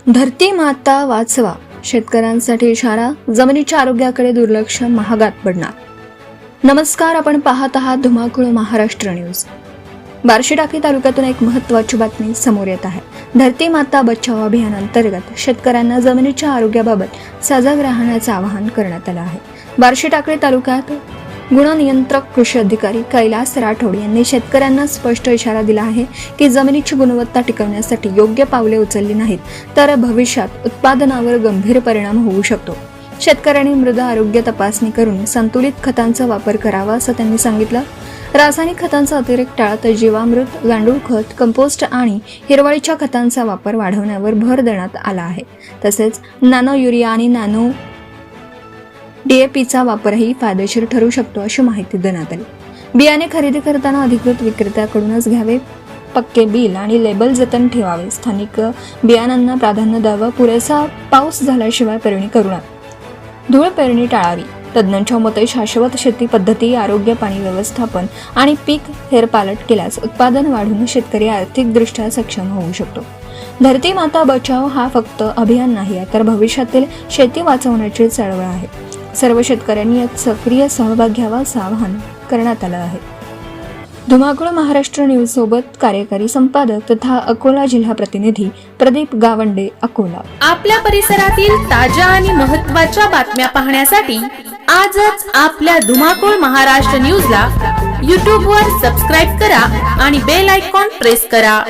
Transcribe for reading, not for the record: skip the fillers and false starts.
धरती माता वाचवा, शेतकऱ्यांसाठी इशारा, जमिनीच्या आरोग्याकडे दुर्लक्ष महागात पडणार. नमस्कार, आपण पाहत आहात धुमाकूळ महाराष्ट्र न्यूज. बार्शीटाकळी तालुक्यातून एक महत्त्वाची बातमी समोर येत आहे. धरती माता बचाव अभियानांतर्गत शेतकऱ्यांना जमिनीच्या आरोग्याबाबत सजग राहण्याचे आवाहन करण्यात आले आहे. बार्शीटाकळी तालुक्यात गुणनियंत्रक कृषी अधिकारी कैलास राठोड यांनी शेतकऱ्यांना स्पष्ट इशारा दिला आहे की जमिनीची गुणवत्ता टिकवण्यासाठी योग्य पावले उचलली नाहीत तर भविष्यात उत्पादनावर गंभीर परिणाम होऊ शकतो. शेतकऱ्यांनी मृदा आरोग्य तपासणी करून संतुलित खतांचा वापर करावा असं त्यांनी सांगितलं. रासायनिक खतांचा अतिरेक टाळत जीवामृत, गांडूळ खत, कंपोस्ट आणि हिरवळीच्या खतांचा वापर वाढवण्यावर भर देण्यात आला आहे. तसेच नॅनो युरिया आणि नॅनो DAPचा वापरही फायदेशीर ठरू शकतो अशी माहिती देण्यात आली. बियाणे खरेदी करताना अधिकृत विक्रेत्याकडूनच घ्यावे. पक्के बिल आणि लेबल जतन ठेवावे. स्थानिक बियाणांना प्राधान्य द्यावं. पुरेसा पाऊस झाल्याशिवाय पेरणी करू नये. धूळ पेरणी टाळावी. तज्ज्ञांच्या मते शाश्वत शेती पद्धती, आरोग्य, पाणी व्यवस्थापन आणि पीक फेरपालट केल्यास उत्पादन वाढून शेतकरी आर्थिकदृष्ट्या सक्षम होऊ शकतो. धरती माता बचाव हा फक्त अभियान नाही तर भविष्यातील शेती वाचवण्याची चळवळ आहे. सर्व शेतकऱ्यांनी यात सक्रिय सहभाग घ्यावा असं आवाहन करण्यात आलं आहे. धुमाकूळ महाराष्ट्र न्यूज सोबत कार्यकारी संपादक तथा अकोला जिल्हा प्रतिनिधी प्रदीप गावंडे, अकोला. आपल्या परिसरातील ताज्या आणि महत्त्वाच्या बातम्या पाहण्यासाठी आजच आपल्या धुमाकूळ महाराष्ट्र न्यूजला YouTube वर सबस्क्राईब करा आणि बेल आयकॉन प्रेस करा.